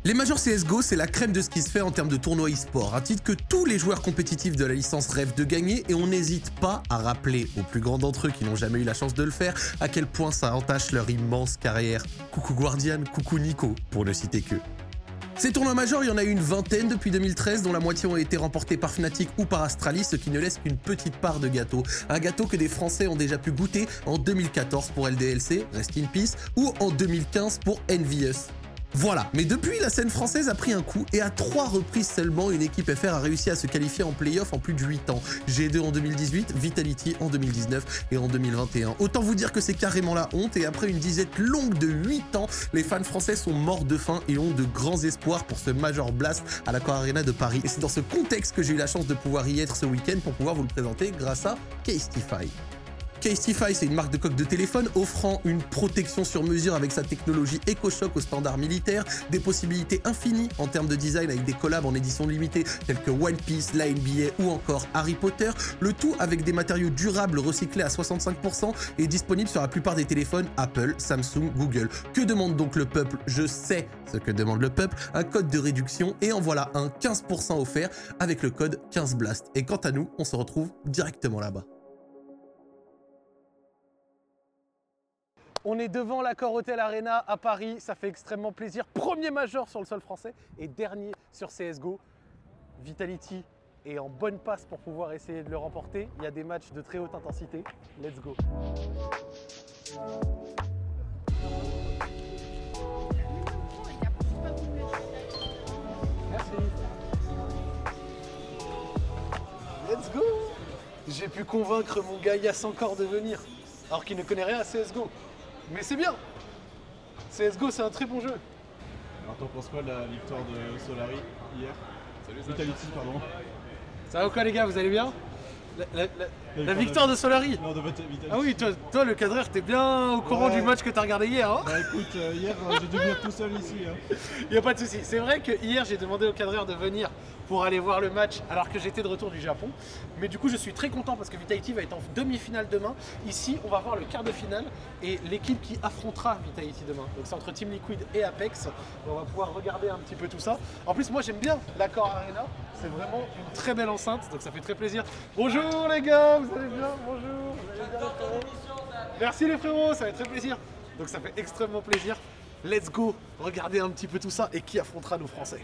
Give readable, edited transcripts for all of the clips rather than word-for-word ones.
Les Majors CSGO, c'est la crème de ce qui se fait en termes de tournois e-sport, un titre que tous les joueurs compétitifs de la licence rêvent de gagner et on n'hésite pas à rappeler aux plus grands d'entre eux qui n'ont jamais eu la chance de le faire à quel point ça entache leur immense carrière. Coucou Guardian, coucou Nico, pour ne citer que. Ces tournois majors, il y en a eu une vingtaine depuis 2013, dont la moitié ont été remportés par Fnatic ou par Astralis, ce qui ne laisse qu'une petite part de gâteau. Un gâteau que des Français ont déjà pu goûter en 2014 pour LDLC, Rest in Peace, ou en 2015 pour Envious. Voilà, mais depuis, la scène française a pris un coup et à 3 reprises seulement, une équipe FR a réussi à se qualifier en play-off en plus de 8 ans. G2 en 2018, Vitality en 2019 et en 2021. Autant vous dire que c'est carrément la honte et après une disette longue de 8 ans, les fans français sont morts de faim et ont de grands espoirs pour ce Major Blast à l'Accor Arena de Paris. Et c'est dans ce contexte que j'ai eu la chance de pouvoir y être ce week-end pour pouvoir vous le présenter grâce à Casetify. Casetify, c'est une marque de coque de téléphone offrant une protection sur mesure avec sa technologie EcoShock au standard militaire, des possibilités infinies en termes de design avec des collabs en édition limitée tels que One Piece, la NBA ou encore Harry Potter, le tout avec des matériaux durables recyclés à 65% et disponibles sur la plupart des téléphones Apple, Samsung, Google. Que demande donc le peuple? Je sais ce que demande le peuple, un code de réduction et en voilà un 15% offert avec le code 15blast. Et quant à nous, on se retrouve directement là-bas. On est devant l'Accor Hotel Arena à Paris, ça fait extrêmement plaisir. Premier major sur le sol français et dernier sur CSGO. Vitality est en bonne passe pour pouvoir essayer de le remporter. Il y a des matchs de très haute intensité. Let's go. Merci. Let's go. J'ai pu convaincre mon gars Yass encore de venir, alors qu'il ne connaît rien à CSGO. Mais c'est bien. CSGO, c'est un très bon jeu. Alors t'en penses quoi de la victoire de Solari hier? Vitality, pardon. Ça va ou quoi les gars, vous allez bien? La victoire de Solari. Non, de Vitality. Ah oui, toi le cadreur, t'es bien au courant du match que t'as regardé hier, hein? Bah écoute, hier j'ai dû venir tout seul ici. Hein. Y a pas de souci. C'est vrai que hier j'ai demandé au cadreur de venir pour aller voir le match alors que j'étais de retour du Japon. Mais du coup je suis très content parce que Vitality va être en demi-finale demain. Ici on va voir le quart de finale et l'équipe qui affrontera Vitality demain. Donc c'est entre Team Liquid et Apex. On va pouvoir regarder un petit peu tout ça. En plus moi j'aime bien l'Accor Arena. C'est vraiment une très belle enceinte, donc ça fait très plaisir. Bonjour les gars, vous allez bien? Bonjour, vous allez bien les frérots? Merci les frérots, ça fait très plaisir. Donc ça fait extrêmement plaisir. Let's go, regardez un petit peu tout ça et qui affrontera nos Français.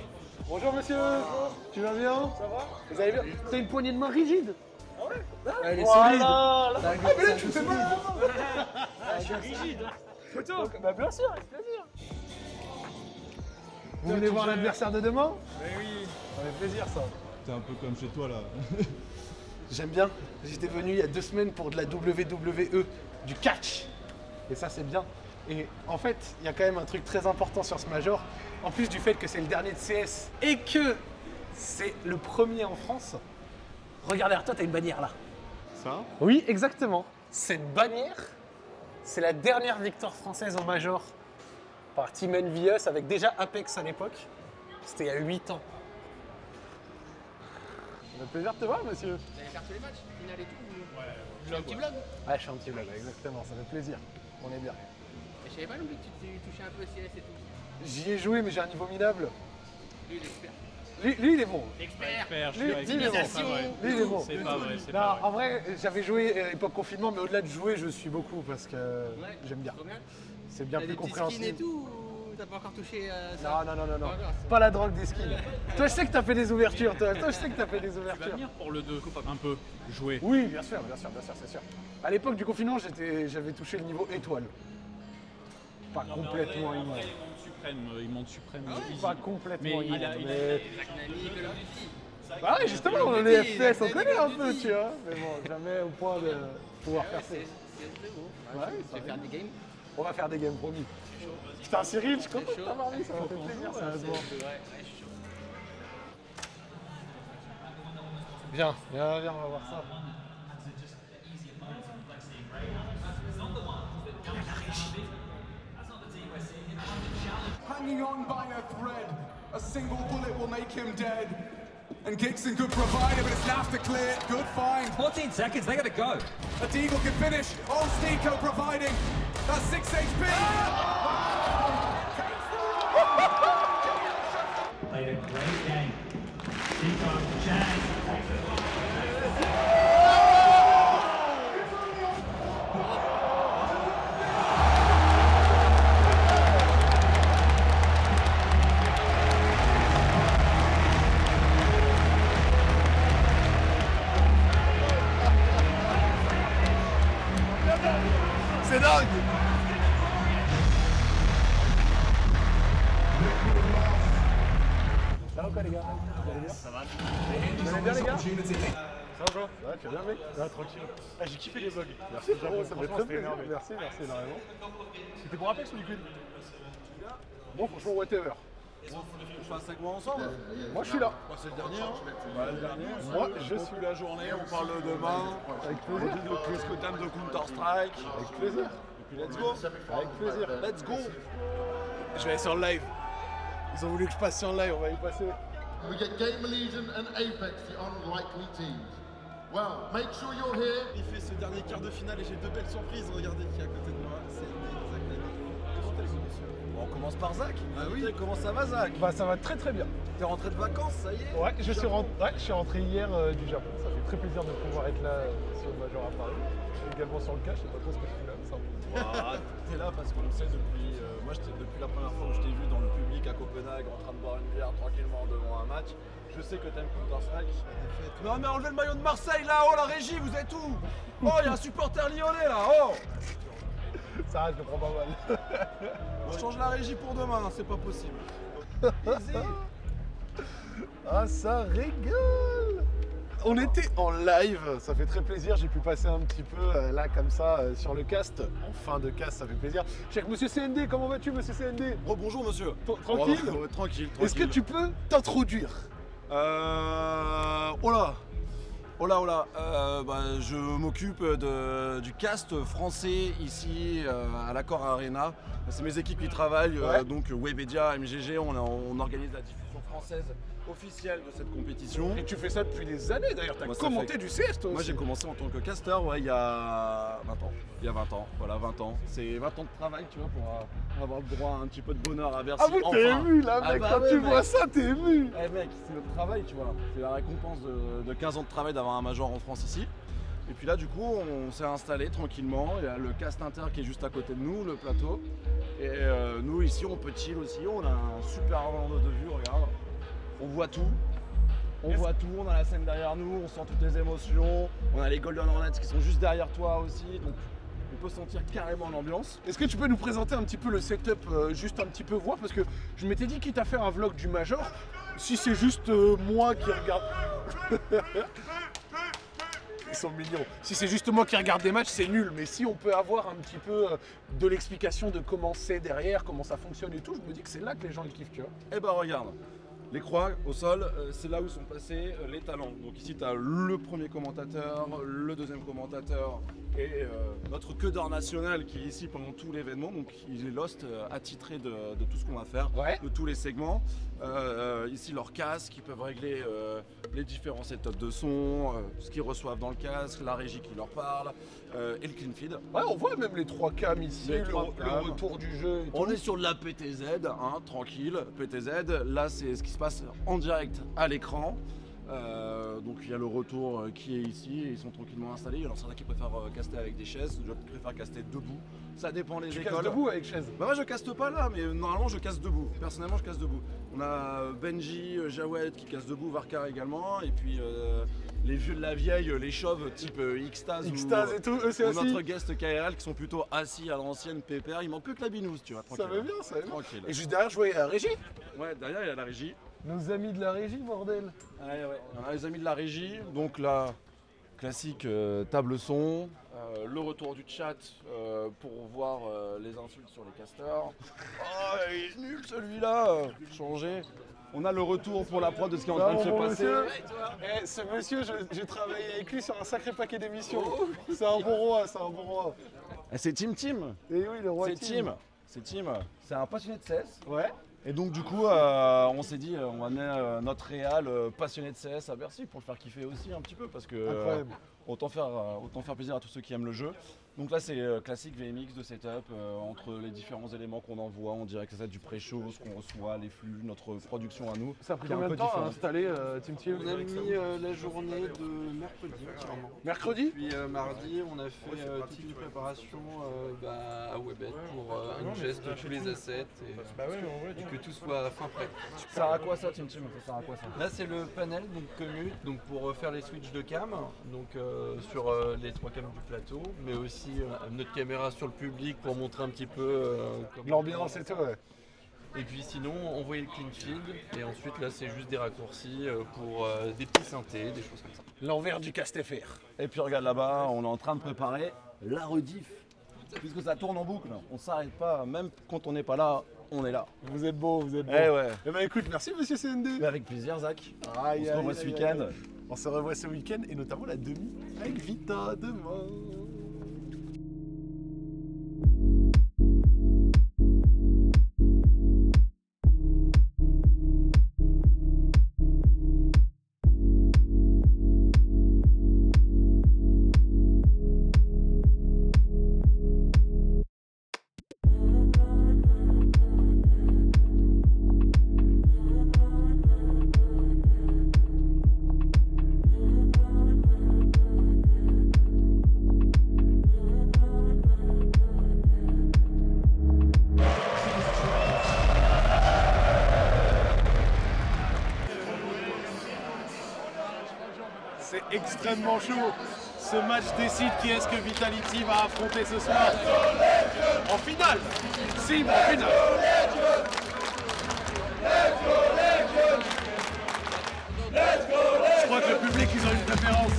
Bonjour monsieur, tu vas bien? Ça va? Vous allez bien? T'as une poignée de main rigide? Ah ouais? Elle est solide. Ah mais là tu me fais mal. Je suis rigide. Photo? Bah bien sûr, avec plaisir. Vous venez voir l'adversaire de demain? Oui, ça fait plaisir ça. T'es un peu comme chez toi là. J'aime bien. J'étais venu il y a 2 semaines pour de la WWE, du catch. Et ça c'est bien. Et en fait, il y a quand même un truc très important sur ce major. En plus du fait que c'est le dernier de CS et que c'est le premier en France. Regardez, toi, t'as une bannière là. Ça? Oui, exactement. Cette bannière, c'est la dernière victoire française en major par Team Envious avec déjà Apex à l'époque. C'était il y a 8 ans. Ça fait plaisir de te voir, monsieur. Vous allez faire tous les matchs, finale et tout ou... Ouais, je fais un petit vlog. Ouais, je fais un petit vlog, exactement, ça fait plaisir. On est bien. Et je savais pas non plus que tu touchais un peu au CS et tout. J'y ai joué, mais j'ai un niveau minable. Lui, l'expert. Lui, il est bon. L'expert. Lui, il est bon. Lui, il est bon. C'est pas vrai, c'est Non, pas vrai. en vrai, j'avais joué à l'époque confinement, mais au-delà de jouer, je suis beaucoup parce que Ouais, j'aime bien. trop bien. C'est bien T'as plus des petits skins et compréhensible. tout ou t'as pas encore touché ça? Non. Pas encore, c'est- Pas la drogue des skins. Toi, je sais que t'as fait des ouvertures. Toi, je sais que t'as fait des Tu vas ouvertures. venir pour le 2, un peu, jouer. Oui, bien sûr, c'est sûr. À l'époque du confinement, j'avais touché le niveau étoile. Pas complètement Après, immonde. il monte suprême. easy. Pas complètement Mais immonde. il a- mais- Zach Nani, Call of Duty. Bah oui, justement, Call of les Duty, FPS, on Zach Nani, connaît un Call of peu, Duty. tu vois. Mais bon, jamais au point de pouvoir faire ça. C'est très beau. Ouais, oui, Je ça vais faire des games. On va faire des games, promis. Putain, Cyril, je suis content de chaud. t'avoir vu, ça m'a fait plaisir, sérieusement. Ouais, je suis chaud. Viens, on va voir ça. Hanging on by a thread, a single bullet will make him dead. And Gixon could provide it, but it's left to clear. Good find. 14 seconds, they gotta go. A Deagle can finish. Oh, Steeko providing. That's 6 HP. played a great game. Chico Chang takes it long. C'est dingue! Ça va quoi les gars? Vous allez bien? Ça va. Vous allez bien les gars? Ça va Jean? Ouais, tu vas bien mec? Ouais, tranquille. Ah, j'ai kiffé les vlogs. Merci, ça me fait très plaisir. Merci énormément. C'était pour Apex ou Liquid? Bon, franchement, whatever. On fait un segment ensemble. Moi je suis là. C'est le dernier. Hein. Le dernier. Moi je suis la journée, on parle demain. avec plaisir. On dit le plus que t'aimes de Counter-Strike. Avec plaisir. Et puis let's go. Avec plaisir. Let's go. Je vais aller sur le live. Ils ont voulu que je passe sur le live, on va y passer. We get Game Legion and Apex, the unlikely teams. Well, make sure you're here. Il fait ce dernier quart de finale et j'ai deux belles surprises. Regardez qui est à côté de moi. C'est on commence par Zach. Ah oui. Comment ça va Zach? Bah ça va très très bien. T'es rentré de vacances, ça y est? Ouais, je suis rentré hier du Japon. Ça fait très plaisir de pouvoir être là sur le Major à Paris. Je suis également sur le cas, je sais pas trop ce que je fais là. Ah, t'es là parce qu'on sait depuis. Moi, depuis la première fois où je t'ai vu dans le public à Copenhague en train de boire une bière tranquillement devant un match. Je sais que t'aimes Counter-Strike. Non, mais enlevez le maillot de Marseille là, oh la régie, vous êtes où? Oh, il y a un supporter lyonnais là, oh! Ça, je le prends pas mal. On change la régie pour demain, c'est pas possible. Easy. Ah, ça rigole! On était en live, ça fait très plaisir. J'ai pu passer un petit peu là comme ça sur le cast. En fin de cast, ça fait plaisir. Check monsieur CND, comment vas-tu monsieur CND? Rebonjour monsieur. Tranquille? Ouais, tranquille. Est-ce que tu peux t'introduire? Oh là. Je m'occupe du cast français ici à l'Accor Arena. C'est mes équipes qui travaillent, donc Webedia, MGG, on organise la diffusion française officielle de cette compétition. Et tu fais ça depuis des années d'ailleurs, t'as commenté du CS toi aussi. Moi j'ai commencé en tant que caster il y a 20 ans. Il y a 20 ans, voilà 20 ans. C'est 20 ans de travail tu vois pour avoir le droit à un petit peu de bonheur à Bercy. Ah oui t'es ému là mec, quand tu vois ça t'es ému. Eh mec, c'est notre travail tu vois, c'est la récompense de 15 ans de travail d'avoir un major en France ici. Et puis là du coup on s'est installé tranquillement, il y a le cast inter qui est juste à côté de nous, le plateau. Et nous ici on peut chill aussi, on a un super angle de vue, regarde. On voit tout, on a la scène derrière nous, on sent toutes les émotions, on a les Golden Hornets qui sont juste derrière toi aussi, donc on peut sentir carrément l'ambiance. Est-ce que tu peux nous présenter un petit peu le setup, juste un petit peu voir, parce que je m'étais dit quitte à faire un vlog du Major, si c'est juste moi qui regarde... Ils sont mignons. Si c'est juste moi qui regarde des matchs, c'est nul, mais si on peut avoir un petit peu de l'explication de comment c'est derrière, comment ça fonctionne et tout, je me dis que c'est là que les gens ils kiffent, tu vois. Eh ben regarde, les croix au sol, c'est là où sont passés les talents. Donc ici tu as le premier commentateur, le deuxième commentateur et notre codeur national qui est ici pendant tout l'événement. Donc il est Lost attitré de tout ce qu'on va faire, de tous les segments. Ici leurs casques, ils peuvent régler les différents setups de son, ce qu'ils reçoivent dans le casque, la régie qui leur parle et le clean feed. Ouais, on voit même les 3 cams ici, le retour du jeu et tout. On est sur de la PTZ, hein, tranquille, PTZ. Là c'est ce qui se passe en direct à l'écran. Donc il y a le retour qui est ici et ils sont tranquillement installés. Alors c'est là qui préfèrent caster avec des chaises, je préfère caster debout. Ça dépend les écoles. Tu casses debout avec chaise? Bah moi je caste pas là, mais normalement je casse debout. Personnellement je casse debout. On a Benji, Jawed qui casse debout, Varkar également, et puis les vieux de la vieille, les chauves type Xtaz et tout, eux c'est assis. Notre guest KRL qui sont plutôt assis à l'ancienne pépère. Il manque plus que la binouse, tu vois. Ça va bien, ça va bien. Tranquille. Et juste derrière je voyais la régie. Ouais, derrière il y a la régie. Nos amis de la régie, bordel. Ouais. On a les amis de la régie, donc là, classique table son, le retour du chat pour voir les insultes sur les casters. Oh, il est nul celui-là, changé. On a le retour pour la prod de ce qui est en train de se passer. Ce monsieur, j'ai travaillé avec lui sur un sacré paquet d'émissions. C'est un bon roi, c'est un bon roi. C'est Tim. Et oui, le roi Tim. C'est Tim. C'est un passionné de CS. Ouais. Et donc du coup, on s'est dit, on va amener notre réal passionné de CS à Bercy pour le faire kiffer aussi un petit peu parce que autant faire plaisir à tous ceux qui aiment le jeu. Donc là c'est classique VMX de setup entre les différents éléments qu'on envoie, on dirait que c'est du pré-show, ce qu'on reçoit, les flux, notre production à nous. Ça a pris qui est un combien de peu temps à différente. installer Team Team? On a mis la journée de mercredi entièrement. Mercredi? Puis mardi, on a fait toute une préparation à Webet pour une geste de tous les assets et que tout soit fin prêt. Ça sert à quoi ça Team Team? Ça sert à quoi ça? Là c'est le panel donc commute donc pour faire les switches de cam donc sur les 3 cams du plateau, mais aussi notre caméra sur le public pour montrer un petit peu L'ambiance et tout, ouais. Et puis sinon envoyer le clean field et ensuite là c'est juste des raccourcis pour des petits synthés, des choses comme ça. L'envers du casse-FR. Et puis regarde là-bas, on est en train de préparer la rediff. Puisque ça tourne en boucle, on s'arrête pas, même quand on n'est pas là, on est là. Vous êtes beau, vous êtes beau. Eh ouais. Eh ben écoute, merci monsieur CND. Mais avec plaisir Zach. Aïe, On se revoit ce week-end. On se revoit ce week-end et notamment la demi avec Vita demain. C'est extrêmement chaud. Ce match décide qui est-ce que Vitality va affronter ce soir. En finale. Si, mais en finale. Je crois que le public, ils ont une préférence.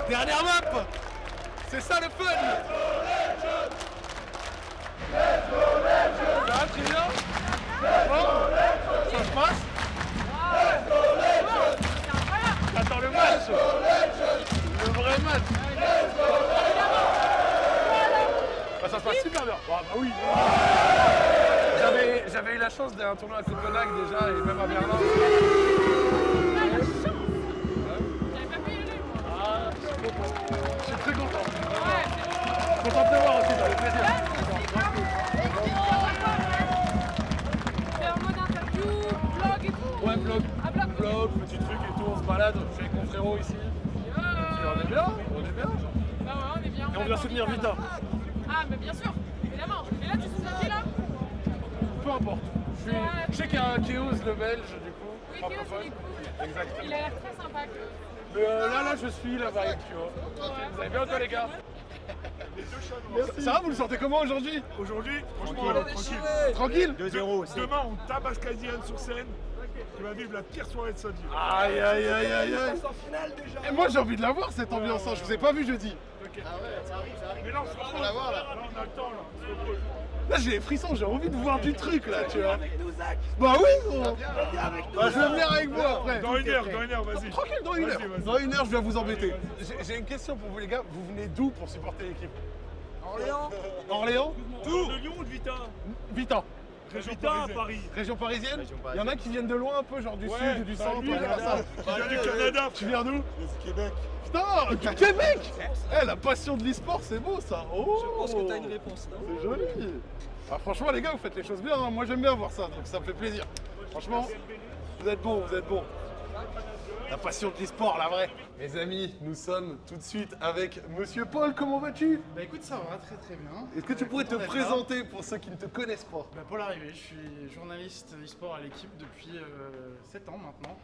Dernière map. C'est ça le fun. Ça va, Trisha? Bon, ça se passe? Attends le match. Le vrai match. Bah, ça se passe super bien. Bah oui. J'avais eu la chance d'un tournoi à Copenhague déjà et même à Berlin. Je suis très content. Content de te voir aussi, ça fait plaisir. C'est en mode interview, vlog et tout. Ouais, vlog. Ah, vlog. Petit truc et tout, on se balade, je suis avec mon frérot ici. Et puis on est bien, on est bien. Bah ouais, on est bien. Et on vient soutenir Vita. Ah, mais bien sûr, évidemment. Et là, tu soutiens qui là? Peu importe. Je sais qu'il y a un Chaos, le belge, du coup. Oui, Chaos, il est cool. Exactement. Il a l'air très sympa. Mais là, je suis la vibe, tu vois. Vous allez bien, toi, les gars? Ça va, vous le sentez comment aujourd'hui? Aujourd'hui, franchement, Tranquille? 2-0. Demain, on tabasse Kazian sur scène. Il va vivre la pire soirée de sa vie. Aïe, aïe, aïe, aïe, aïe. Et moi, j'ai envie de la voir, cette ambiance. Je vous ai pas vu jeudi. Ah ouais, ça arrive. Mais là, on se repose. Là, on a le temps, là. On se repose. Là, j'ai les frissons, j'ai envie de voir du truc, là, tu vois. Bah oui, gros. Bah, je vais venir avec vous après. Dans une heure, vas-y. Tranquille, dans une heure. Dans une heure, je vais vous embêter. J'ai une question pour vous, les gars. Vous venez d'où pour supporter l'équipe? Orléans. Orléans? D'où? De Lyon ou de Vita? Vita. Région parisienne. Paris. Région parisienne? Il y en a qui viennent de loin un peu, genre du sud ou du centre. Lui, il vient du Canada. Tu viens d'où? Du Québec. Putain, du Québec! Eh, la passion de l'e-sport, c'est beau ça! Oh! Je pense que t'as une réponse là. C'est joli! Ah, franchement, les gars, vous faites les choses bien, hein. Moi j'aime bien voir ça, donc ça me fait plaisir. Franchement, vous êtes bons, vous êtes bons. La passion de l'e-sport, la vraie. Mes amis, nous sommes tout de suite avec Monsieur Paul, comment vas-tu? Bah écoute, ça va très très bien. Est-ce que tu pourrais te présenter pour ceux qui ne te connaissent pas? Bah Paul Arrivé, je suis journaliste e-sport à l'équipe depuis 7 ans maintenant.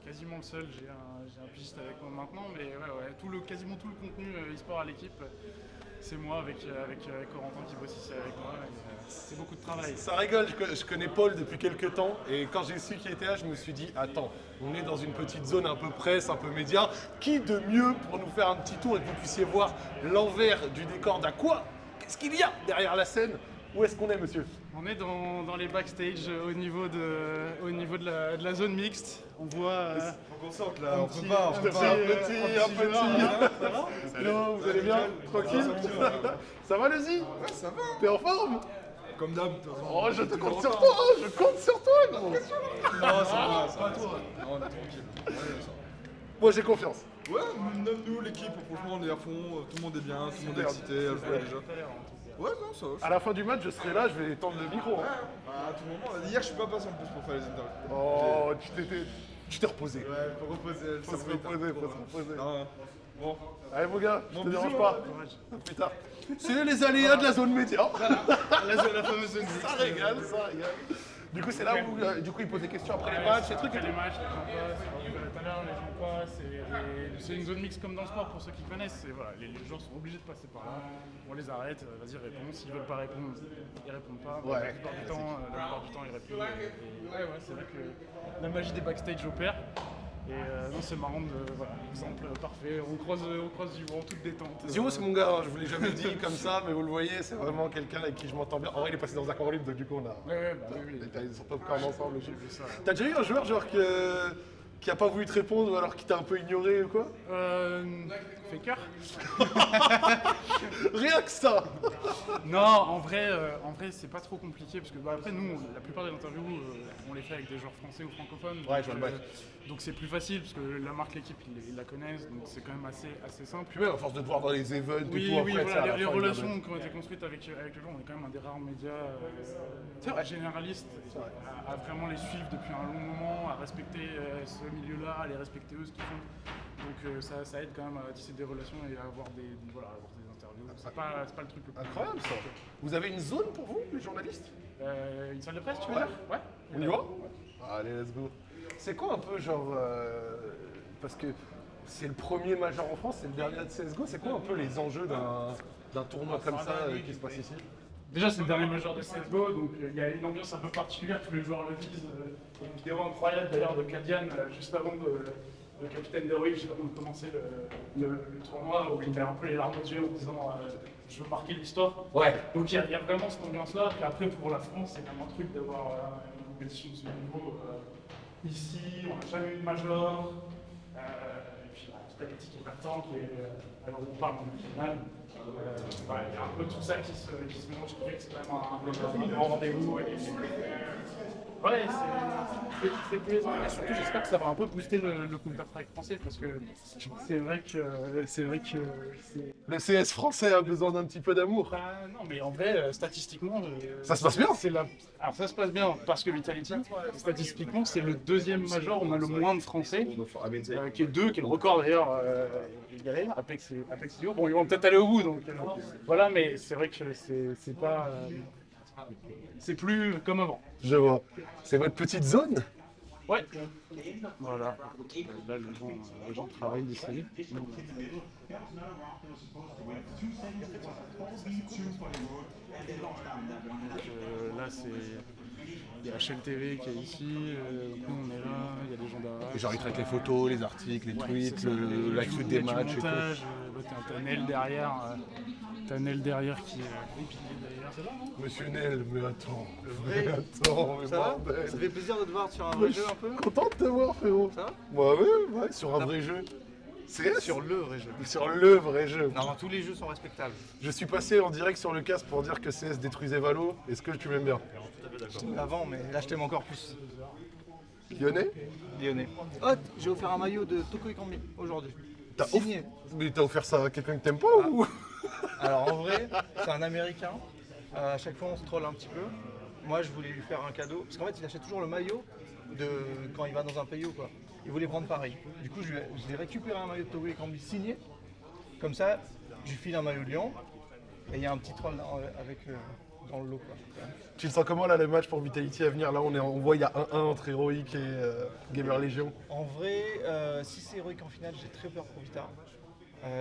Quasiment le seul, j'ai un pigiste avec moi maintenant, mais ouais, quasiment tout le contenu e-sport à l'équipe, c'est moi avec Corentin qui bosse ici avec moi. C'est beaucoup de travail. Ça rigole, je connais Paul depuis quelques temps et quand j'ai su qu'il était là, je me suis dit attends, on est dans une petite zone un peu presse, un peu média, qui de mieux pour nous faire un petit tour et que vous puissiez voir l'envers du décor d'Aqua? Qu'est-ce qu'il y a derrière la scène? Où est-ce qu'on est, monsieur? On est dans les backstage au niveau de la zone mixte. On voit. Faut qu'on sorte là, on peut pas. Un petit. Hello, vous allez bien? Tranquille? Ça va, Lizzy? Ouais, ça va. T'es en forme? Comme d'hab. Oh, je te compte sur toi! Je compte sur toi, gros! Non, ça va, ça va. Non, on est tranquille. Moi, j'ai confiance. Ouais, nous, l'équipe, franchement, on est à fond, tout le monde est bien, tout le monde est excité à jouer déjà. Ouais, non, ça va. À la fin du match, je serai là, je vais tendre le micro. Hein. À tout moment. Hier, je suis pas passé en plus pour faire les interviews. Oh, tu t'es reposé. Ouais, faut reposer. Faut se reposer. Non, bon. Allez, mon gars, je te dérange bisou, pas. À plus tard. C'est les aléas de la zone média. La fameuse zone mixte. Ça régale. Du coup, c'est là où il pose des questions après les matchs, ces trucs. Après les matchs, les gens passent. Tout à l'heure, les gens passent. C'est une zone mixte comme dans le sport pour ceux qui connaissent. Voilà, les gens sont obligés de passer par là. On les arrête, vas-y, réponds. S'ils veulent pas répondre, ils répondent pas. Ouais. La plupart du temps, ils répondent. Ouais, c'est vrai que la magie des backstage opère. Et non, c'est marrant voilà, exemple parfait. On croise du vent, toute détente. Zio, c'est mon gars, hein, je vous l'ai jamais dit comme ça, mais vous le voyez, c'est vraiment quelqu'un avec qui je m'entends bien. En vrai, il est passé dans un corps libre, donc du coup, on a. Ouais, bah oui. Ils sont popcorn ensemble. J'ai vu ça. T'as déjà eu un joueur genre qui a pas voulu te répondre ou alors qui t'a un peu ignoré ou quoi? Faker. Rien que ça. Non, en vrai, c'est pas trop compliqué parce que après nous, la plupart des interviews, on les fait avec des joueurs français ou francophones. Ouais, je vois le bac. Donc c'est plus facile parce que la marque, l'équipe, ils la connaissent, donc c'est quand même assez simple. Puis même à force de te voir dans les events et tout, Oui, après, voilà, les relations qui ont été construites avec les gens, on est quand même un des rares médias généralistes à vraiment les suivre depuis un long moment, à respecter ce milieu-là, à les respecter eux, ce qu'ils font. Donc ça aide quand même à tisser des relations et à avoir des interviews. C'est pas le truc le plus incroyable ça. Vous avez une zone pour vous, les journalistes? Une salle de presse, tu veux dire? Ouais. On y va? Allez, let's go. C'est quoi un peu genre parce que c'est le premier major en France, c'est le dernier de CSGO, c'est quoi un peu les enjeux d'un tournoi comme ça qui se passe ici? Déjà, c'est le dernier major de CSGO, donc il y a une ambiance un peu particulière, tous les joueurs le disent. Il y a une vidéo incroyable d'ailleurs de Kadian juste avant le capitaine d'Heroic, juste avant de commencer le tournoi, où il met un peu les larmes aux yeux en disant je veux marquer l'histoire. Ouais. Donc il y a vraiment cette ambiance-là. Puis après, pour la France, c'est vraiment un truc d'avoir une compétition de ce niveau ici. On n'a jamais eu de major. Et puis la statistique est partante. Alors on parle en finale. Il y a un peu tout ça qui se mélange. Je trouvais que c'est quand même un grand rendez-vous. Ouais, c'est plaisant. Et surtout, j'espère que ça va un peu booster le Counter-Strike français parce que c'est vrai que le CS français a besoin d'un petit peu d'amour. Non, mais en vrai, statistiquement, ça se passe bien. Alors ça se passe bien parce que Vitality, statistiquement, c'est le deuxième major où on a le moins de Français, qui est 2, qui est le record d'ailleurs. Apex et Lyon. Bon, ils vont peut-être aller au bout, donc voilà, mais c'est vrai que c'est pas. C'est plus comme avant. Je vois. C'est votre petite zone? Ouais. Voilà. Là, les gens travaillent ici. Là, il y a HLTV qui est ici, nous on est là, il y a des gens derrière. Genre ils traitent les photos, les articles, les tweets, la suite des matchs et tout. T'as Nel derrière. T'as Nel derrière qui est épilé d'ailleurs, c'est là, non? Monsieur Nel, mais attends. Le vrai. Mais ça va? Ça fait plaisir de te voir sur un vrai jeu un peu? Content de te voir, frérot. Ça va? Bah ouais, sur un vrai jeu. CS? Sur le vrai jeu. Sur le vrai jeu. Non, tous les jeux sont respectables. Je suis passé en direct sur le casque pour dire que CS détruisait Valo. Est-ce que tu m'aimes bien? Avant, mais là je t'aime encore plus. Lyonnais? Lyonnais. Oh, j'ai offert un maillot de Toko Ekambi aujourd'hui. Signé. Mais t'as offert ça à quelqu'un que t'aimes pas ou? Alors en vrai, c'est un Américain. À chaque fois on se troll un petit peu. Moi je voulais lui faire un cadeau. Parce qu'en fait il achète toujours le maillot de quand il va dans un pays ou quoi. Il voulait prendre pareil. Du coup je l'ai récupéré un maillot de Toko Ekambi signé. Comme ça, je lui file un maillot Lyon. Et il y a un petit troll avec dans le lot quoi. Tu le sens comment là les matchs pour Vitality à venir? Là on voit il y a 1-1 entre Heroic et Gamer Legion. En vrai, si c'est Heroic en finale, j'ai très peur pour Vita.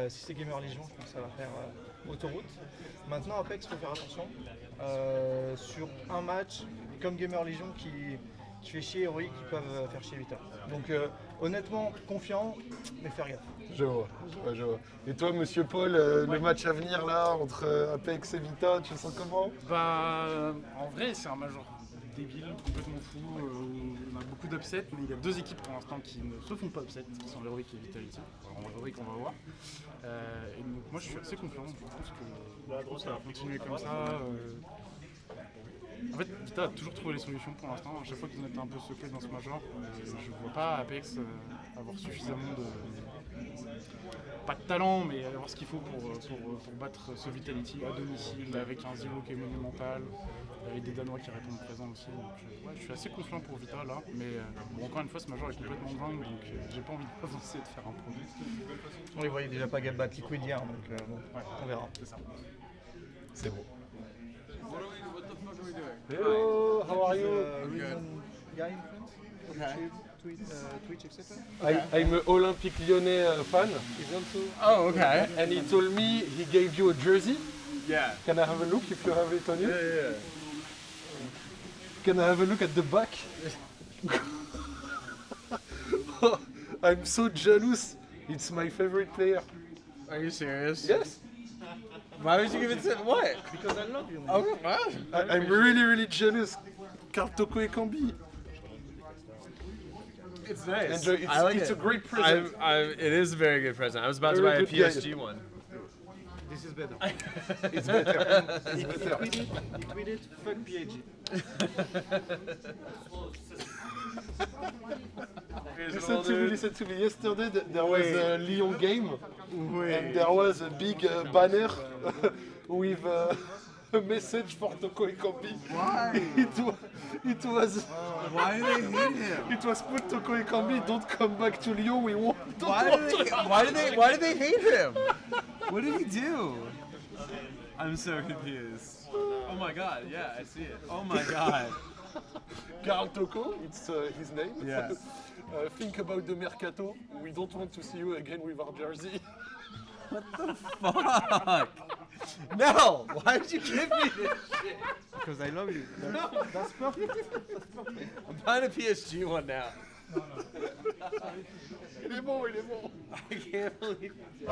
Si c'est Gamer Legion, je pense que ça va faire autoroute. Maintenant Apex, il faut faire attention. Sur un match, comme Gamer Legion qui qui fait chier Heroic qui peuvent faire chier Vita. Donc honnêtement, confiant, mais faire gaffe. Je vois. Et toi, monsieur Paul, le match à venir là, entre Apex et Vita, tu le sens comment? Bah, en vrai, c'est un major débile, complètement fou. On a beaucoup d'upsets, mais il y a deux équipes pour l'instant qui ne se font pas upset, qui sont Heroic et Vitality. Alors, Heroic, on va voir. Et donc, moi, je suis assez confiant. Je pense que ça va continuer comme ça. En fait, Vita a toujours trouvé les solutions pour l'instant. À chaque fois qu'ils ont été un peu secoués dans ce major, je ne vois pas Apex avoir suffisamment pas de talent, mais avoir ce qu'il faut pour battre ce Vitality à domicile, avec un Zero qui est monumental, avec des Danois qui répondent présents aussi. Donc, je suis assez confiant pour Vita là, mais bon, encore une fois, ce major est complètement dingue, donc j'ai pas envie d'avancer et de faire un produit. On les voyait déjà pas battre Liquid hier, donc ouais, on verra. C'est ça. C'est bon. Hello, how are you? Guy in France? YouTube, Twitch, etc. I'm an Olympic Lyonnais fan. Oh, okay. And he told me he gave you a jersey. Yeah. Can I have a look if you have it on you? Yeah. Can I have a look at the back? Oh, I'm so jealous. It's my favorite player. Are you serious? Yes. Why would you give it to what? Because I love you. Oh, wow. I'm really jealous. Karl Toko Ekambi. It's nice. Enjoy. It's a great present. It is a very good present. I was about to buy a PSG one. This is better. It's better. He tweeted, fuck PSG. Listen to me. Yesterday there was a Lyon game, and there was a big banner with a message for Toko Ekambi. Why? It was. Why do they hate him? It was put Toko Ekambi. Don't come back to Lyon. We want. Why do they hate him? What did he do? I'm so confused. Oh my god, yeah, I see it. Oh my god. Karl Toko, it's his name. Yeah. Think about the mercato. We don't want to see you again with our jersey. What the fuck? No! Why did you give me this shit? Because I love you. That's perfect. That's perfect. I'm buying a PSG one now. Il est bon. I can't believe it.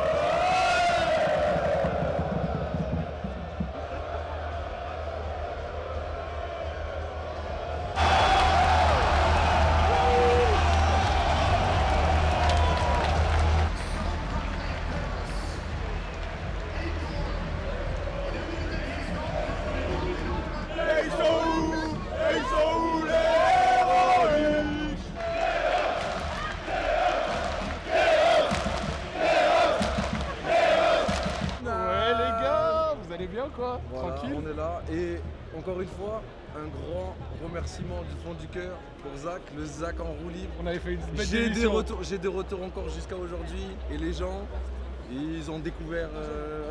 Tranquille. On est là et encore une fois un grand remerciement du fond du cœur pour Zach, le Zach en roue libre. On avait fait une belle J'ai des retours encore jusqu'à aujourd'hui et les gens ils ont découvert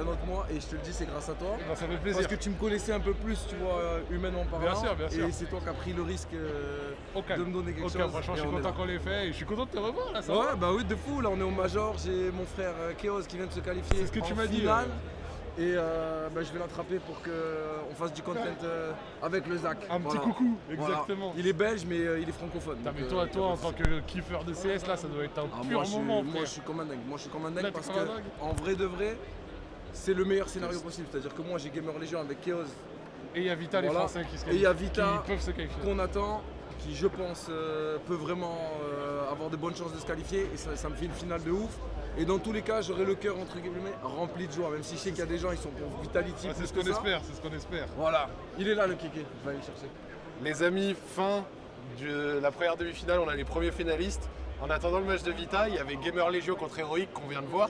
un autre moi et je te le dis c'est grâce à toi. Ben, ça fait plaisir. Parce que tu me connaissais un peu plus tu vois humainement parlant. Bien sûr. Et c'est toi qui as pris le risque de me donner quelque chose. Franchement je suis content qu'on l'ait fait et je suis content de te revoir là. Ouais bah oui de fou là on est au Major, j'ai mon frère Chaos qui vient de se qualifier. C'est ce que tu m'as dit. Et je vais l'attraper pour qu'on fasse du content avec le Zach. Un petit coucou, exactement. Voilà. Il est belge mais il est francophone. Mais toi en tant que kiffeur de CS là ça doit être un pur moment. Moi je suis comme un dingue. Parce que en vrai de vrai c'est le meilleur scénario possible. C'est à dire que moi j'ai Gamer Legion avec Chaos. Et il y a Vita les Français qui se qualifient. Et il y a Vita qui peuvent se qualifier. Qu'on attend. Qui je pense peut vraiment avoir de bonnes chances de se qualifier et ça me fait une finale de ouf. Et dans tous les cas, j'aurai le cœur entre guillemets rempli de joie, même si je sais qu'il y a des gens ils sont pour Vitality. C'est ce qu'on espère, c'est ce qu'on espère. Voilà, il est là le kéké, je vais aller le chercher. Les amis, fin de la première demi-finale, on a les premiers finalistes. En attendant le match de Vita, il y avait Gamer Legion contre Heroic qu'on vient de voir.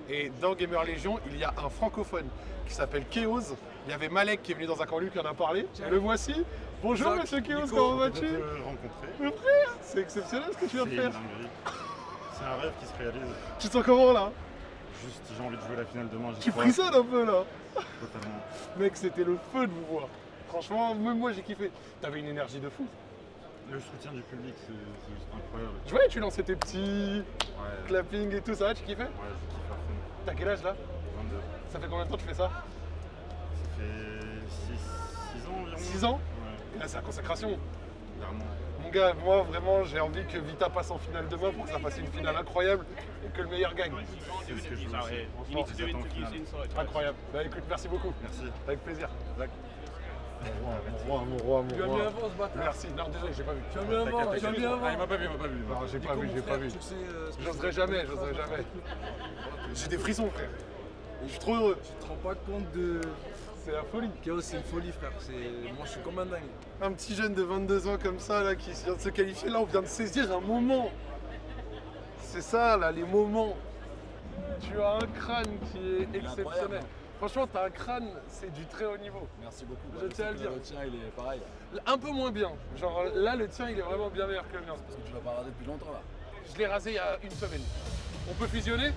Et dans Gamer Legion, il y a un francophone qui s'appelle Chaos. Il y avait Malek qui est venu dans un camp, lui qui en a parlé. Le voici. Bonjour Zach, monsieur Chaos, Nico, comment vas-tu? rencontrer. Mon frère, c'est exceptionnel ce que tu viens de faire. C'est un rêve qui se réalise. Tu te sens comment là? Juste, j'ai envie de jouer la finale demain. Tu frissonnes un peu là. Totalement. Mec, c'était le feu de vous voir. Franchement, même moi j'ai kiffé. T'avais une énergie de fou. Le soutien du public, c'est juste incroyable. Je voyais, tu lançais tes petits clapping et tout ça, tu kiffais? Ouais, je kiffe à fond. T'as quel âge là? 22. Ça fait combien de temps que tu fais ça? Ça fait 6 ans environ. 6 ans? Ouais. Et là, c'est la consécration. Clairement. Mon gars, moi vraiment j'ai envie que Vita passe en finale demain pour que ça fasse une finale incroyable et que le meilleur gagne. C'est ce que je veux aussi. Franchement, J'attends le final. incroyable. Bah écoute, merci beaucoup. Merci. Avec plaisir. Zach. Mon roi. Tu as mis avant ce bâtard. Merci. Non, désolé, j'ai pas vu. Tu as mis avant. Ah, il m'a pas vu. Non, j'ai pas vu. J'oserais jamais. J'ai des frissons, frère. Je suis trop heureux. Tu te rends pas compte de... C'est la folie. Chaos, c'est une folie, frère. Moi, je suis comme un dingue. Un petit jeune de 22 ans comme ça, là, qui vient de se qualifier, là, on vient de saisir un moment. C'est ça, là, les moments. Tu as un crâne qui est exceptionnel. Franchement, t'as un crâne, c'est du très haut niveau. Merci beaucoup. Je tiens à le dire. Le tien, il est pareil. Un peu moins bien. Genre là, le tien, il est vraiment bien meilleur que le mien. Parce que tu l'as pas rasé depuis longtemps, là. Je l'ai rasé il y a une semaine. On peut fusionner?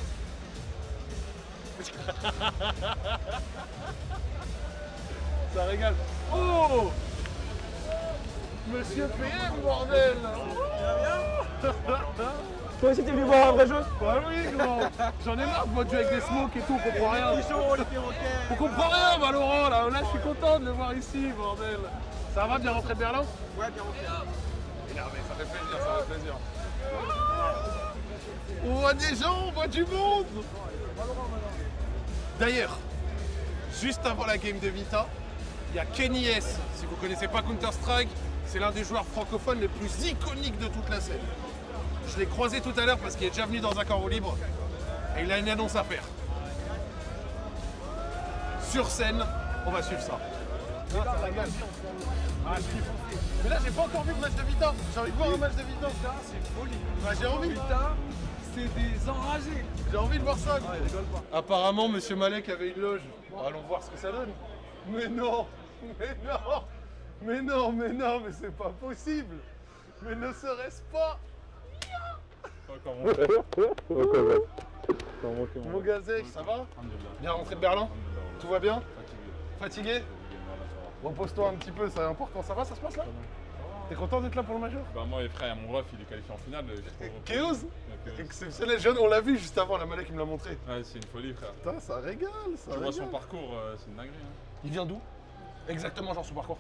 Ça régale. Oh! Monsieur PM, bordel! Toi aussi t'es venu voir un vrai jeu? Bah oui, gros! J'en ai marre de moi de jouer avec des smokes et tout, on comprend rien. On comprend rien, Valorant, là je suis content de le voir ici, bordel. Ça va, bien rentré de Berlin? Ouais, bien rentré. Énervé, ça fait plaisir, On voit des gens, on voit du monde! D'ailleurs, juste avant la game de Vita, il y a Kenny S. Si vous ne connaissez pas Counter-Strike, c'est l'un des joueurs francophones les plus iconiques de toute la scène. Je l'ai croisé tout à l'heure parce qu'il est déjà venu dans un carreau libre et il a une annonce à faire. Sur scène, on va suivre ça. Ça régale. Mais là, j'ai pas encore vu le match de Vita. J'ai envie de voir un match de Vita. C'est une folie. Bah, j'ai envie. Vita, c'est des enragés. J'ai envie de voir ça. Ouais, rigole pas. Apparemment, Monsieur Malek avait une loge. Bon, allons voir ce que ça donne. Mais non, mais c'est pas possible. Mais ne serait-ce pas... Mon gazek, ça va? Bien rentré de Berlin? Tout va bien? Fatigué? Repose-toi un petit peu, c'est important. Ça va, ça se passe là? T'es content d'être là pour le major? Bah moi, frère, mon ref, il est qualifié en finale. Chaos? Exceptionnel, jeune, on l'a vu juste avant, la Malek il me l'a montré. Ouais, c'est une folie, frère. Putain, ça régale, ça Tu vois son régale. parcours, c'est une dinguerie. Hein. Il vient d'où? Exactement, genre son parcours.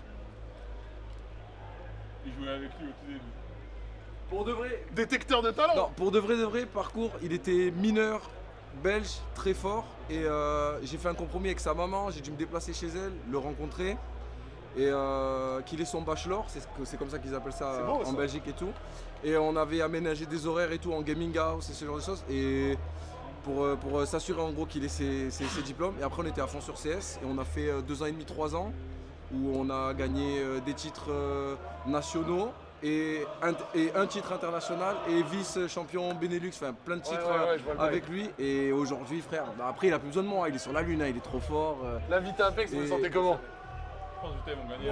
Il jouait avec lui au tout début. Pour de vrai. Détecteur de talent? Non, pour de vrai, parcours, il était mineur, belge, très fort. Et j'ai fait un compromis avec sa maman, j'ai dû me déplacer chez elle, le rencontrer. Et qu'il ait son bachelor, c'est comme ça qu'ils appellent ça beau, en ça. Belgique et tout. Et on avait aménagé des horaires et tout en gaming house et ce genre de choses. Et pour s'assurer en gros qu'il ait ses diplômes. Et après on était à fond sur CS et on a fait 2 ans et demi, 3 ans où on a gagné des titres nationaux et un titre international et vice-champion Benelux, enfin plein de titres je vois le avec lui. Et aujourd'hui frère, bah, après il a plus besoin de moi, il est sur la lune, hein, il est trop fort. La Vita Apex, vous le sentez comment? Je pense que Vita, ils vont gagner.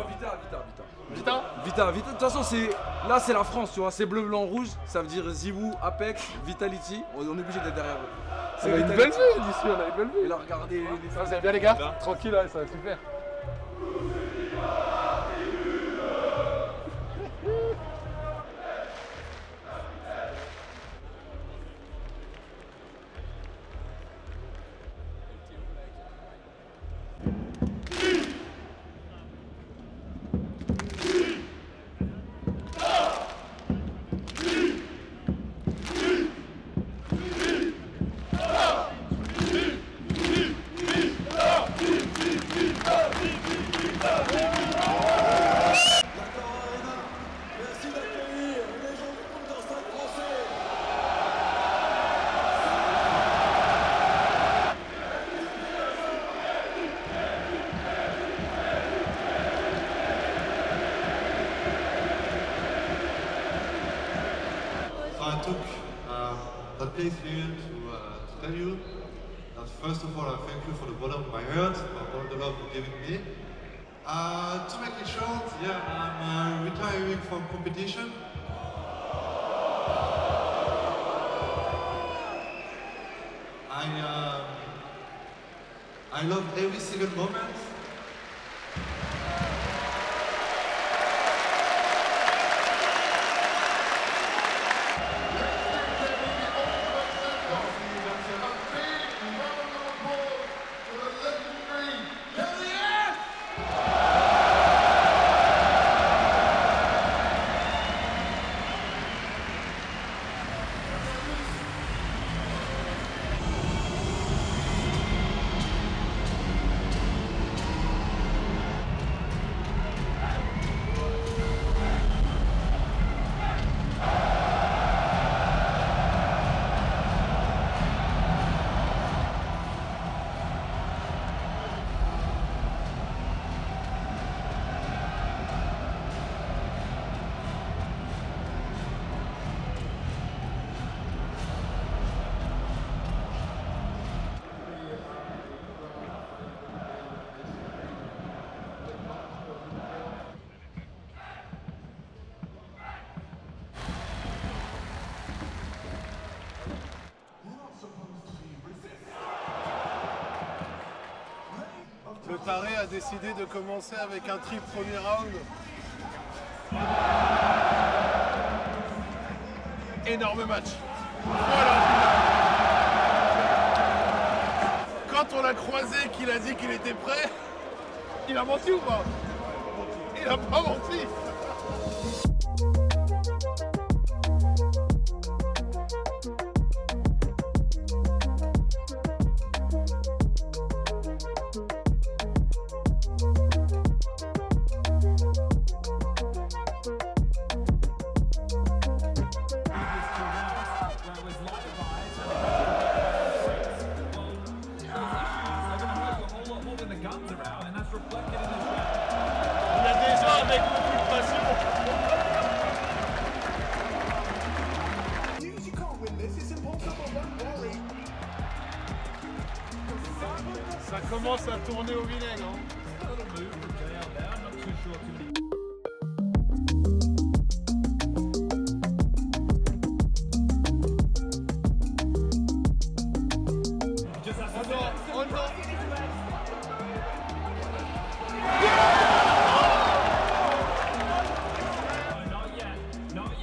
Vita? De toute façon, là c'est la France, tu vois, c'est bleu, blanc, rouge, ça veut dire Zivou, Apex, Vitality, on est obligé d'être derrière eux. On a une belle vue d'ici, on a une belle vue. Et là, regardez Ça, vous allez bien les gars? Tranquille, ouais, ça va super. I took that place here to tell you that first of all I thank you for the bottom of my heart, for all the love you're giving me. To make it short, yeah, I'm retiring from competition. I love every single moment. taré a décidé de commencer avec un trip premier round. Énorme match. Voilà. Quand on l'a croisé, qu'il a dit qu'il était prêt, il a menti ou pas? Il a pas menti. Ça commence à tourner au vinaigre.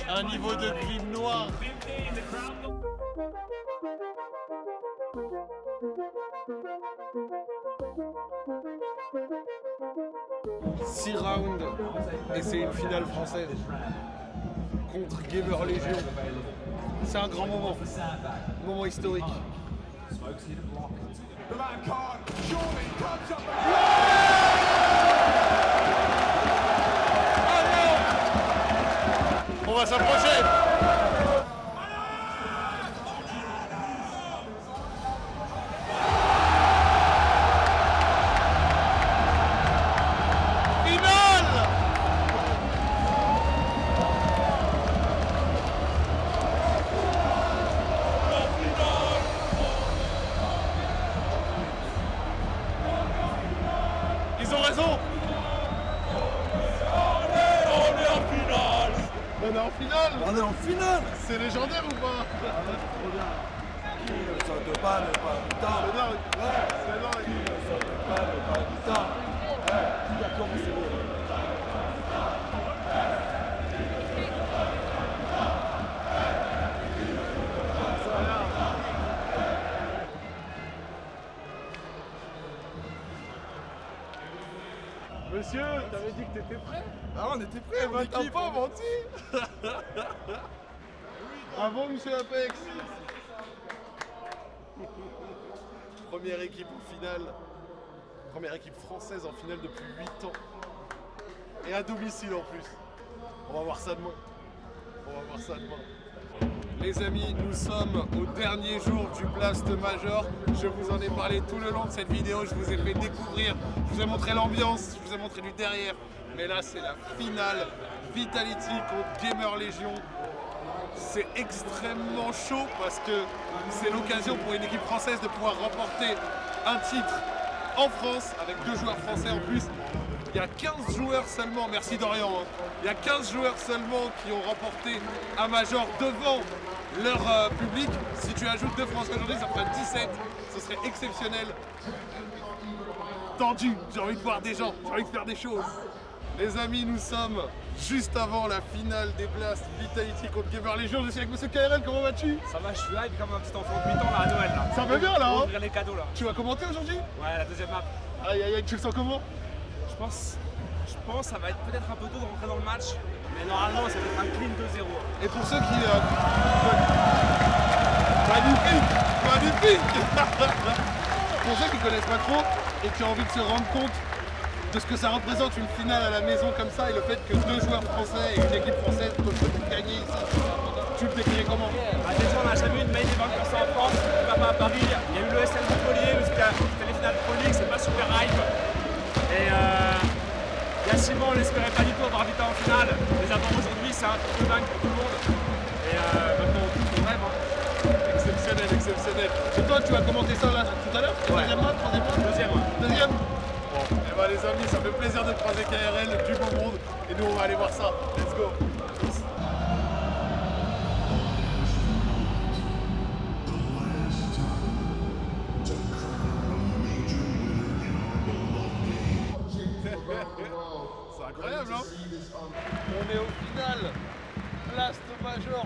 Un niveau de crime noir. 6 rounds et c'est une finale française contre Gamer Legion. C'est un grand moment historique. On va s'approcher. Ils ont raison. On est en finale. On est en finale. On est en finale. C'est légendaire ou pas? Trop bien. Qui ne saute pas le pas du temps. C'est dingue. Ouais, c'est dingue. Qui ne saute pas le pas du temps. Ouais, qui a commencé? Monsieur, t'avais dit que t'étais prêt? Ah, on était prêt, on t'as pas menti. Bravo, monsieur Apex. Première équipe en finale. Première équipe française en finale depuis 8 ans. Et à domicile en plus. On va voir ça demain. On va voir ça demain. Les amis, nous sommes au dernier jour du Blast Major. Je vous en ai parlé tout le long de cette vidéo, je vous ai fait découvrir, je vous ai montré l'ambiance, je vous ai montré du derrière. Mais là, c'est la finale Vitality contre Gamer Legion. C'est extrêmement chaud parce que c'est l'occasion pour une équipe française de pouvoir remporter un titre en France avec 2 joueurs français en plus. Il y a 15 joueurs seulement, merci Dorian, hein. Il y a 15 joueurs seulement qui ont remporté un Major devant leur public. Si tu ajoutes 2 Français aujourd'hui, ça ferait 17, ce serait exceptionnel. Tendu, j'ai envie de voir des gens, j'ai envie de faire des choses. Les amis, nous sommes juste avant la finale des Blast Vitality contre Gamer Legion. Je suis avec monsieur KRL, comment vas-tu? Ça va, je suis hype comme un petit enfant de 8 ans là à Noël là. Ça va bien là, hein? Ouvrir les cadeaux là. Tu vas commenter aujourd'hui? Ouais, la deuxième map. Aïe aïe aïe, tu le sens comment? Je pense ça va être peut-être un peu tôt de rentrer dans le match, mais normalement ça va être un clean 2-0. Et pour ceux qui... Magnifique Pour ceux qui connaissent pas trop et qui ont envie de se rendre compte de ce que ça représente une finale à la maison comme ça et le fait que 2 joueurs français et une équipe française peuvent gagner ici, tu le décrirais comment? Déjà on n'a jamais eu une main event comme ça en France, on va pas à Paris, il y a eu le SL Montpellier où c'était les finales Pro League, c'est pas super hype. Et il y a 6 mois on n'espérait pas du tout avoir Vita en finale, les avoir aujourd'hui c'est un truc de dingue pour tout le monde. Et maintenant on touche au rêve. Exceptionnel, exceptionnel. Et toi tu vas commenter ça là tout à l'heure? Ouais. Deuxième match, troisième match? Deuxième. Deuxième? Bon, et bah les amis, ça fait plaisir de croiser KRL, du beau monde, et nous on va aller voir ça. Let's go. Major.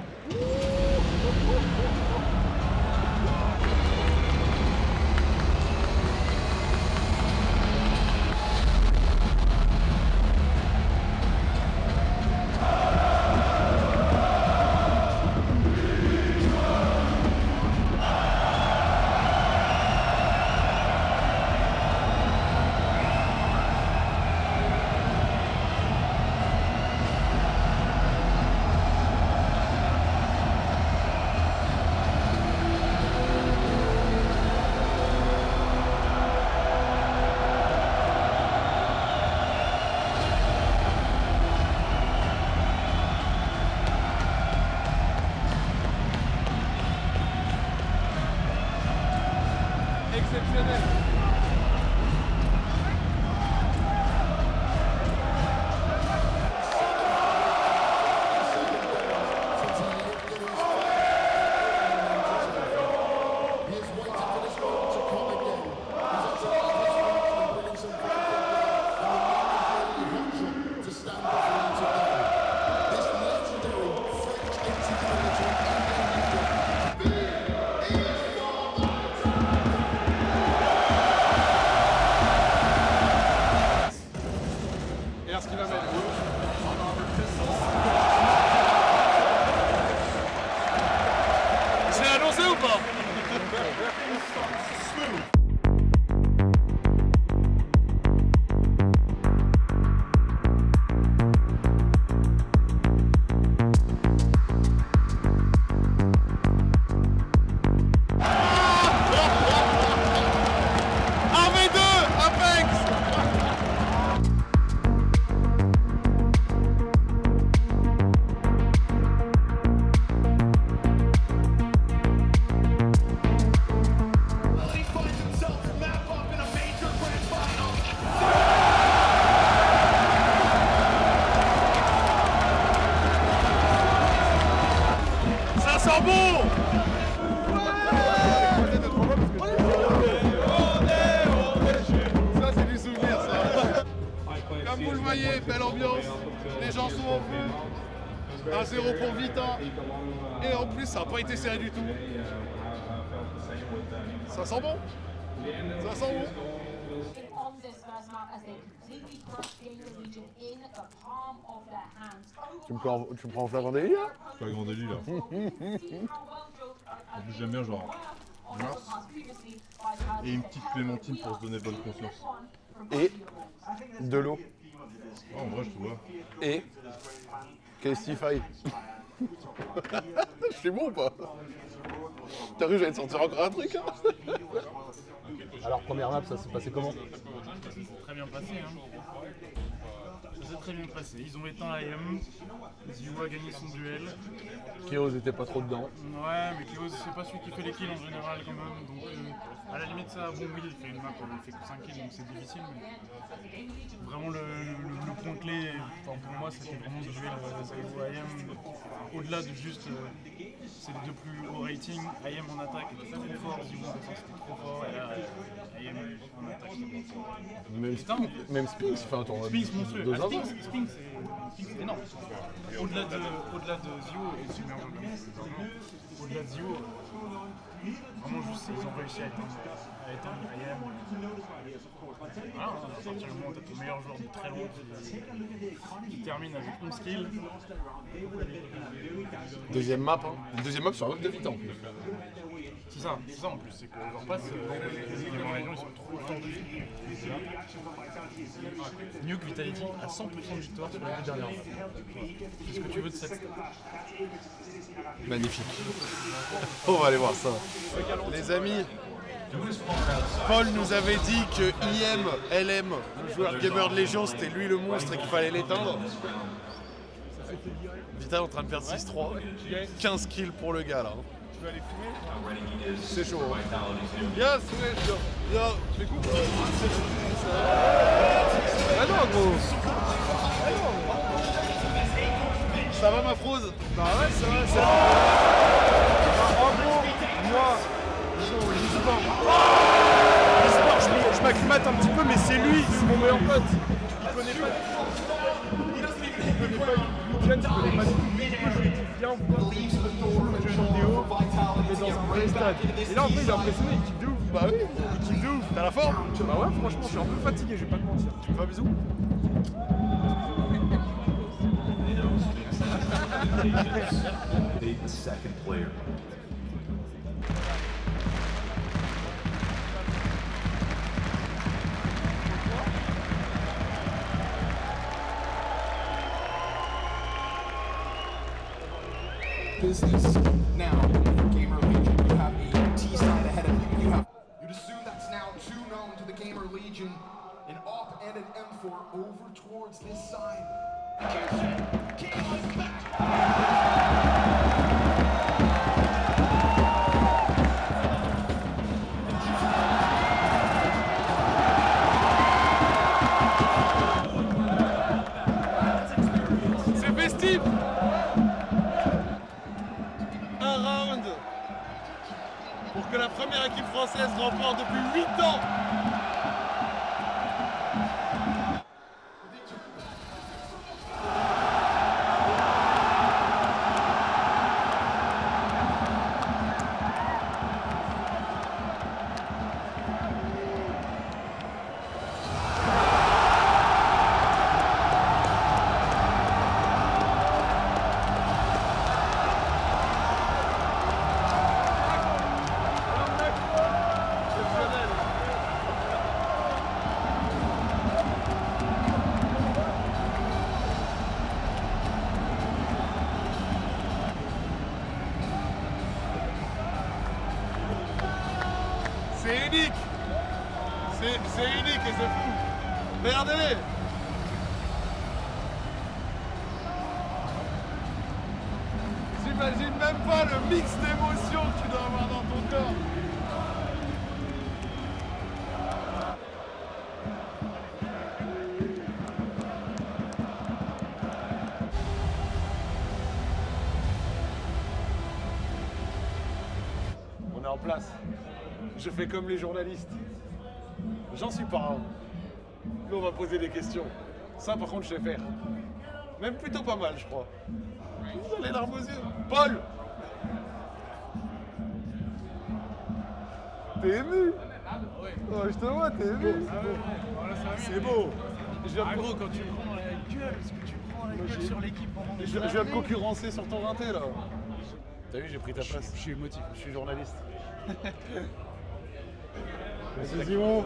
Comme vous le voyez, belle ambiance, les gens sont au fond, 1-0 pour Vita, et en plus ça n'a pas été serré du tout. Ça sent bon, ça sent bon. Tu me prends en flagrant délit là? Flagrant délit là. En plus j'aime bien genre Mars et une petite clémentine pour se donner bonne conscience. Et de l'eau. Oh, en vrai je vois. Et Castify. Je suis bon ou pas? T'as vu, j'allais te sortir encore un truc hein. Alors première map, ça s'est passé comment? Ça s'est très bien passé hein. Ça s'est très bien passé. Ils ont éteint AM, Zio a gagné son duel. Chaos était pas trop dedans. Ouais, mais Chaos c'est pas celui qui fait les kills en général quand même, donc à la limite ça, bon oui il fait une map, il fait que 5 kills donc c'est difficile, mais vraiment le point clé, enfin, pour moi c'était vraiment ce duel Zio AM, au-delà de juste c'est les deux plus hauts ratings, AM en attaque était trop fort, Zio en défense était trop fort, et là AM en attaque Même Spinks fait un tournoi Spinks monstrueux. de zinzin. Spinks c'est énorme. Au-delà de Zio et du meilleur joueur, au-delà de Zio, vraiment juste ils ont réussi à éteindre AM. Voilà, à partir du moment où t'as ton meilleur joueur de très loin qui termine avec 11 kills. Deuxième map, hein. Deuxième map sur la map de Vita en plus. C'est ça en plus, c'est que Overpass, les équipes en région ils sont trop forts dessus. Nuke Vitality à 100% de victoire sur les deux dernières maps. Qu'est-ce que tu veux de cette stat? Magnifique. On va aller voir ça. Les amis, Paul nous avait dit que IM, LM, le joueur gamer de Légion, c'était lui le monstre et qu'il fallait l'éteindre. Vita est en train de perdre 6-3. 15 kills pour le gars là. Tu veux aller fumer? C'est chaud. Yes, yo, tu fais quoi? Ah non, gros. Ça va ma frose? Bah ouais, ça va, ça va. En gros, moi, je m'acclimate un petit peu, mais c'est lui, c'est mon meilleur pote. Il connaît pas. Il connaît pas Lucian, il connaît pas du tout. Du coup, je lui ai dit, viens, là, on peut mettre une vidéo, mais dans un vrai stade. Et là, en fait, il est impressionné, il kiffe de ouf. Bah oui, il kiffe de ouf. T'as la forme? Bah ouais, franchement, je suis un peu fatigué, je vais pas te mentir. Tu me fais un bisou? The second player. Business. Now, Gamer Legion, you have a T-side ahead of you. You'd assume that's now 2-0 to the Gamer Legion. An AWP and an M4 over towards this side. C'est festif! Un round pour que la première équipe française remporte depuis 8 ans. C'est unique. C'est unique et c'est fou. Regardez-les. J'imagine même pas le mix d'émotions que tu dois avoir dans ton corps. On est en place. Je fais comme les journalistes. J'en suis pas un. Mais on va poser des questions. Ça, par contre, je sais faire. Même plutôt pas mal, je crois. Vous avez les larmes aux yeux. Paul! T'es ému? Oh, je te vois, t'es ému. C'est beau. Ah gros, quand tu prends la gueule, ce que tu prends la gueule sur l'équipe pendant des Je viens de concurrencer sur ton rinté, là. T'as vu, j'ai pris ta place. Je suis émotif. Je suis journaliste. Monsieur Simon,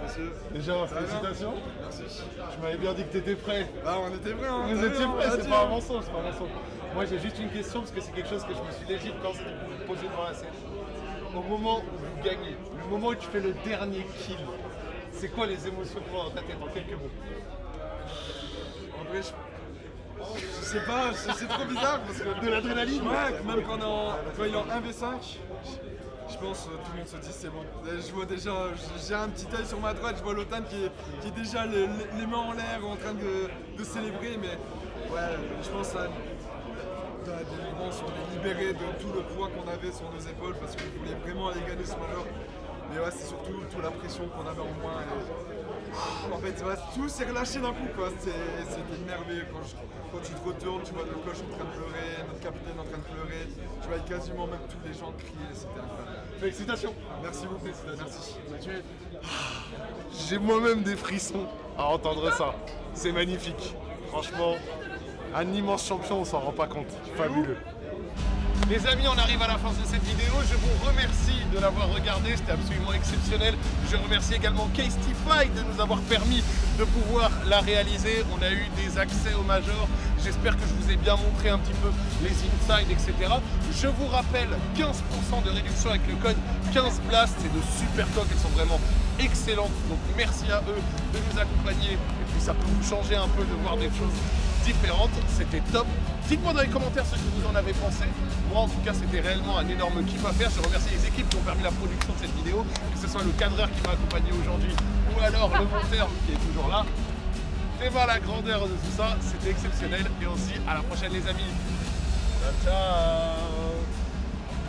déjà félicitations. Merci. Je m'avais bien dit que t'étais prêt. Ah, on était prêts, hein. Vous étiez prêts, c'est pas un mensonge, c'est pas un mensonge. Moi j'ai juste une question parce que c'est quelque chose que je me suis légitime quand c'était pour vous poser devant la scène. Au moment où vous gagnez, le moment où tu fais le dernier kill, c'est quoi les émotions que tu vois dans ta tête en quelques mots? En vrai, je sais pas, c'est trop bizarre parce que... De l'adrénaline? Ouais, même quand il est en 1v5, je pense tout le monde se dit c'est bon. Je vois déjà, j'ai un petit œil sur ma droite, je vois Lotan qui est déjà les mains en l'air en train de célébrer, mais ouais, je pense à la délivrance, on est libéré de tout le poids qu'on avait sur nos épaules parce qu'on voulait vraiment aller gagner ce major. Mais ouais, c'est surtout toute la pression qu'on avait en moins. En fait, ouais, tout s'est relâché d'un coup, quoi. C'était merveilleux. Quand tu te retournes, tu vois le coach en train de pleurer, notre capitaine en train de pleurer, tu vois quasiment même tous les gens crier, c'était incroyable. Félicitations. Merci beaucoup. Merci. J'ai moi-même des frissons à entendre ça. C'est magnifique. Franchement, un immense champion, on s'en rend pas compte. Fabuleux. Les amis, on arrive à la fin de cette vidéo. Je vous remercie de l'avoir regardé, c'était absolument exceptionnel. Je remercie également Castify de nous avoir permis de pouvoir la réaliser. On a eu des accès au Major. J'espère que je vous ai bien montré un petit peu les insides, etc. Je vous rappelle, 15% de réduction avec le code 15blast. C'est de super coques, elles sont vraiment excellentes. Donc merci à eux de nous accompagner. Et puis ça peut vous changer un peu de voir des choses différentes. C'était top. Dites-moi dans les commentaires ce que vous en avez pensé. Moi en tout cas c'était réellement un énorme kiff à faire. Je remercie les équipes qui ont permis la production de cette vidéo, que ce soit le cadreur qui m'a accompagné aujourd'hui ou alors le monteur qui est toujours là. Et voilà la grandeur de tout ça, c'était exceptionnel et on se dit à la prochaine les amis. Ciao ciao.